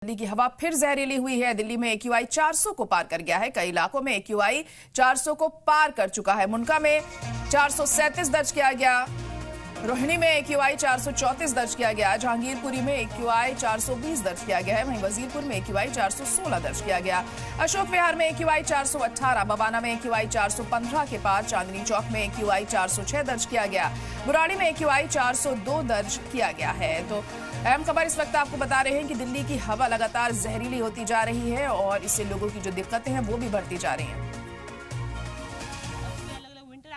दिल्ली की हवा फिर जहरीली हुई है। दिल्ली में AQI 400 को पार कर गया है। कई इलाकों में AQI 400 को पार कर चुका है। मुनका में 437 दर्ज किया गया, रोहिणी में AQI 434 दर्ज किया गया, जहांगीरपुरी में AQI 420 दर्ज किया गया है, वहीं वजीरपुर में AQI 416 दर्ज किया गया। अशोक विहार में AQI 418, बवाना में AQI 415 के पार, चांदनी चौक में AQI 406 दर्ज किया गया, बुराड़ी में AQI 402 दर्ज किया गया है। तो अहम खबर इस वक्त आपको बता रहे हैं कि दिल्ली की हवा लगातार जहरीली होती जा रही है और इससे लोगों की जो दिक्कतें हैं वो भी बढ़ती जा रही हैं।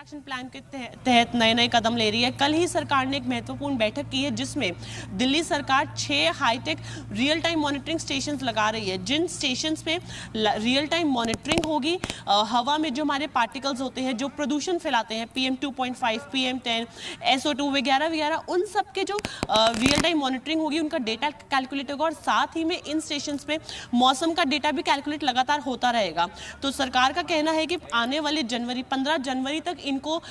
एक्शन प्लान के तहत नए नए कदम ले रही है। कल ही सरकार ने एक महत्वपूर्ण बैठक की है जिसमें दिल्ली सरकार 6 high tech real time monitoring stations लगा रही है, जिन स्टेशंस में रियल टाइम मॉनिटरिंग होगी। हवा में जो हमारे पार्टिकल्स होते हैं जो प्रदूषण फैलाते हैं, PM 2.5, PM 10, SO2 वगैरह वगैरह, उन सब के जो रियल टाइम मॉनिटरिंग होगी उनका डेटा कैलकुलेट होगा और साथ ही में इन स्टेशंस पे मौसम का डेटा भी कैलकुलेट लगातार होता रहेगा। तो सरकार का कहना है कि आने वाले 15 जनवरी तक इनको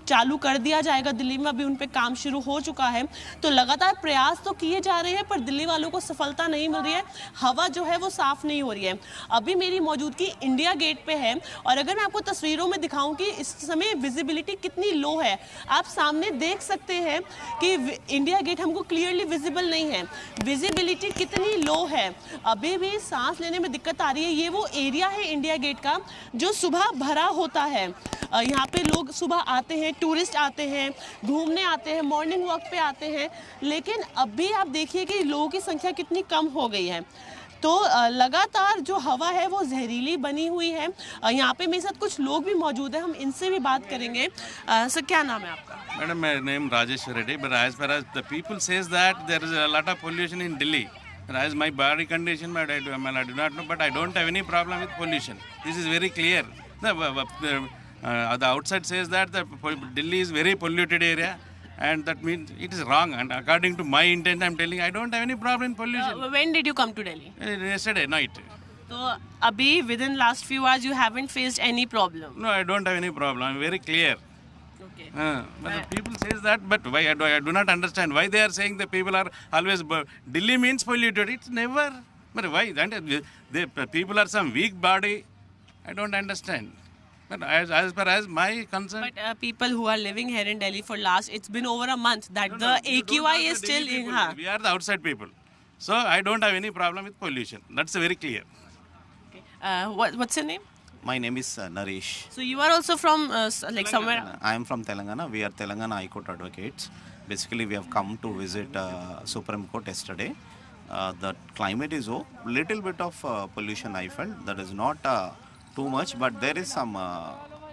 चालू कर दिया जाएगा। दिल्ली में अभी उन पे काम शुरू हो चुका है। तो लगातार प्रयास तो किए जा रहे हैं पर दिल्ली वालों को सफलता नहीं मिल रही है। हवा जो है वो साफ नहीं हो रही है। अभी मेरी मौजूदगी इंडिया गेट पे है और अगर मैं आपको तस्वीरों में दिखाऊं कि इस समय विजिबिलिटी कितनी लो है, आप सामने देख सकते हैं कि इंडिया गेट हमको क्लियरली विजिबल नहीं है। विजिबिलिटी कितनी लो है, अभी भी सांस लेने में दिक्कत आ रही है। ये वो एरिया है इंडिया गेट का जो सुबह भरा होता है। यहाँ पे लोग सुबह आते हैं, टूरिस्ट आते हैं, घूमने आते हैं, मॉर्निंग वॉक पे आते हैं, लेकिन अभी आप देखिए कि लोगों की संख्या कितनी कम हो गई है। तो लगातार जो हवा है वो जहरीली बनी हुई है। यहाँ पे मेरे साथ कुछ लोग भी मौजूद हैं, हम इनसे भी बात करेंगे। सर, क्या नाम है आपका? Madam, my name Rajesh Reddy, but as far as the people says that there is a lot of pollution in Delhi. And as my body condition, but I do not know, but I don't have any problem with pollution. This is very clear. The outside says that the Delhi is very polluted area, and that means it is wrong. And according to my intent, I am telling I don't have any problem in pollution. When did you come to Delhi? Yesterday night. So abhi within last few hours you haven't faced any problem? No, I don't have any problem. I am very clear. Okay. But the people says that, but why I do not understand why they are saying the people are always Delhi means polluted. It's never. But why? The people are some weak body. I don't understand. But as far as my concern. But people who are living here in Delhi for it's been over a month that the AQI is still in. We are the outside people, so I don't have any problem with pollution. That's very clear. Okay. What's your name? My name is Naresh. So you are also from somewhere? I am from Telangana. We are Telangana High Court advocates. Basically, we have come to visit Supreme Court yesterday. The climate is little bit of pollution I felt. That is not too much, but there is some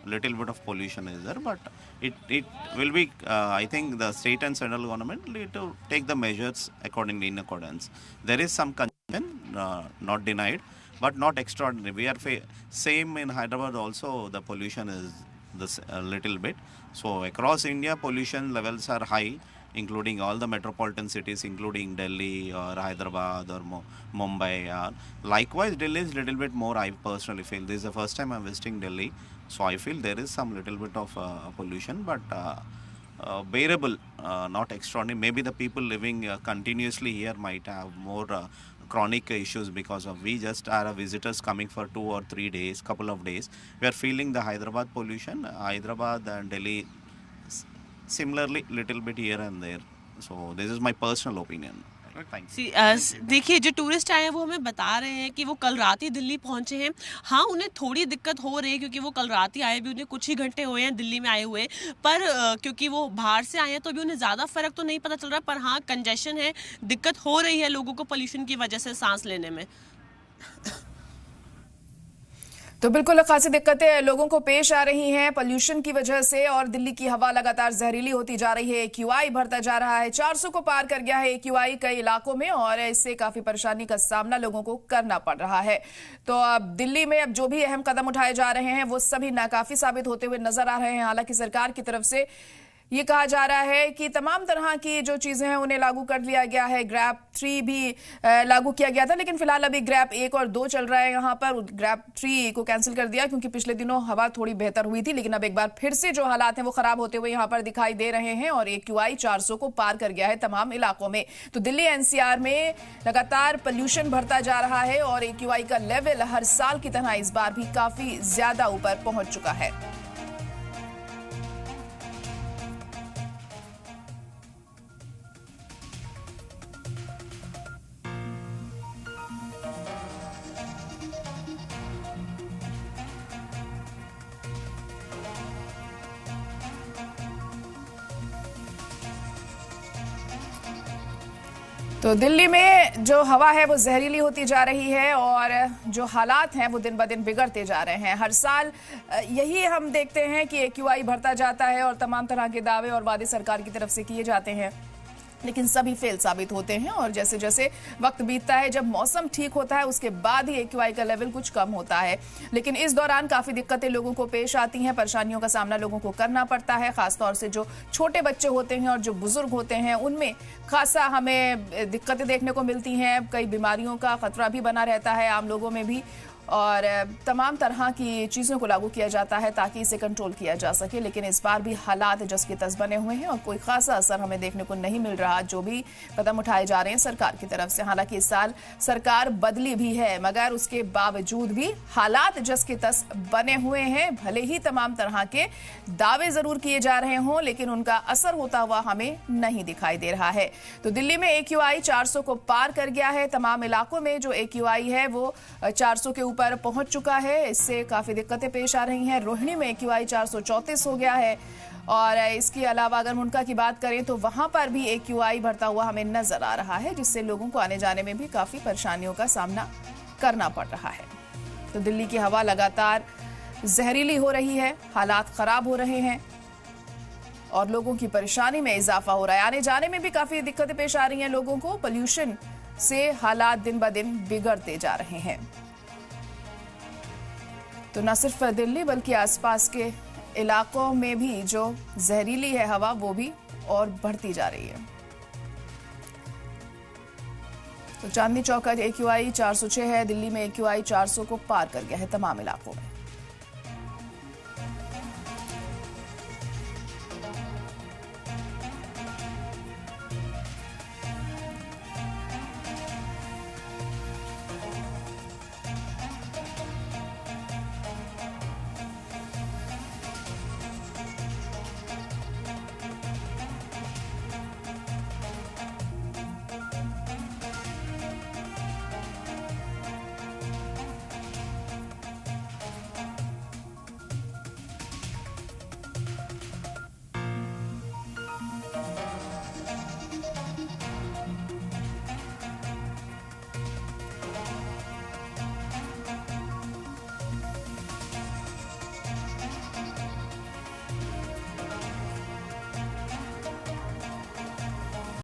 little bit of pollution is there. But it will be, I think the state and central government need to take the measures accordingly in accordance. There is some concern, not denied, but not extraordinary. We are same in Hyderabad also. The pollution is this a little bit. So across India, pollution levels are high, including all the metropolitan cities, including Delhi or Hyderabad or Mumbai. Likewise, Delhi is little bit more. I personally feel this is the first time I'm visiting Delhi, so I feel there is some little bit of pollution, but bearable, not extraordinary. Maybe the people living continuously here might have more chronic issues because of we just are visitors coming for 2 or 3 days, couple of days. We are feeling the Hyderabad pollution. Hyderabad and Delhi similarly little bit here and there. So this is my personal opinion. देखिए, जो tourist आए हैं वो हमें बता रहे हैं कि वो कल रात ही दिल्ली पहुंचे हैं। हाँ, उन्हें थोड़ी दिक्कत हो रही है क्योंकि वो कल रात ही आए, भी उन्हें कुछ ही घंटे हुए हैं दिल्ली में आए हुए, पर क्योंकि वो बाहर से आए हैं तो अभी उन्हें ज़्यादा फर्क तो नहीं पता चल रहा, पर हाँ कंजेशन है, दिक्कत हो रही है लोगों को पोल्यूशन की वजह से सांस लेने में। तो बिल्कुल खासी दिक्कतें लोगों को पेश आ रही हैं पोल्यूशन की वजह से और दिल्ली की हवा लगातार जहरीली होती जा रही है। AQI बढ़ता जा रहा है, 400 को पार कर गया है AQI कई इलाकों में और इससे काफी परेशानी का सामना लोगों को करना पड़ रहा है। तो अब दिल्ली में अब जो भी अहम कदम उठाए जा रहे हैं वो सभी नाकाफी साबित होते हुए नजर आ रहे हैं। हालांकि सरकार की तरफ से ये कहा जा रहा है कि तमाम तरह की जो चीजें हैं उन्हें लागू कर लिया गया है। ग्रैप 3 भी लागू किया गया था, लेकिन फिलहाल अभी ग्रैप 1 और 2 चल रहा है। यहाँ पर ग्रैप 3 को कैंसिल कर दिया क्योंकि पिछले दिनों हवा थोड़ी बेहतर हुई थी, लेकिन अब एक बार फिर से जो हालात हैं वो खराब होते हुए यहाँ पर दिखाई दे रहे हैं और AQI 400 को पार कर गया है तमाम इलाकों में। तो दिल्ली NCR में लगातार पोल्यूशन बढ़ता जा रहा है और AQI का लेवल हर साल की तरह इस बार भी काफी ज्यादा ऊपर पहुंच चुका है। तो दिल्ली में जो हवा है वो जहरीली होती जा रही है और जो हालात हैं वो दिन ब दिन बिगड़ते जा रहे हैं। हर साल यही हम देखते हैं कि AQI बढ़ता जाता है और तमाम तरह के दावे और वादे सरकार की तरफ से किए जाते हैं, लेकिन सभी फेल साबित होते हैं। और जैसे जैसे वक्त बीतता है, जब मौसम ठीक होता है उसके बाद ही AQI का लेवल कुछ कम होता है, लेकिन इस दौरान काफी दिक्कतें लोगों को पेश आती हैं, परेशानियों का सामना लोगों को करना पड़ता है। खासतौर से जो छोटे बच्चे होते हैं और जो बुजुर्ग होते हैं उनमें खासा हमें दिक्कतें देखने को मिलती हैं। कई बीमारियों का खतरा भी बना रहता है आम लोगों में भी, और तमाम तरह की चीज़ों को लागू किया जाता है ताकि इसे कंट्रोल किया जा सके। लेकिन इस बार भी हालात जस के तस बने हुए हैं और कोई खासा असर हमें देखने को नहीं मिल रहा जो भी कदम उठाए जा रहे हैं सरकार की तरफ से। हालांकि इस साल सरकार बदली भी है, मगर उसके बावजूद भी हालात जस के तस बने हुए हैं। भले ही तमाम तरह के दावे जरूर किए जा रहे हों, लेकिन उनका असर होता हुआ हमें नहीं दिखाई दे रहा है। तो दिल्ली में AQI 400 को पार कर गया है। तमाम इलाकों में जो AQI है वो 400 के पर पहुंच चुका है। इससे काफी दिक्कतें पेश आ रही हैं। रोहिणी में AQI 434 हो गया है और इसके अलावा अगर मुनका की बात करें तो वहां पर भी AQI बढ़ता हुआ हमें नजर आ रहा है, जिससे लोगों को आने जाने में भी काफी परेशानियों का सामना करना पड़ रहा है। तो दिल्ली की हवा लगातार जहरीली हो रही है, हालात खराब हो रहे हैं और लोगों की परेशानी में इजाफा हो रहा है। आने जाने में भी काफी दिक्कतें पेश आ रही हैं लोगों को। पोल्यूशन से हालात दिन ब दिन बिगड़ते जा रहे हैं। तो न सिर्फ दिल्ली बल्कि आसपास के इलाकों में भी जो जहरीली है हवा वो भी और बढ़ती जा रही है। तो चांदनी चौक का AQI 406 है। दिल्ली में AQI 400 को पार कर गया है तमाम इलाकों में।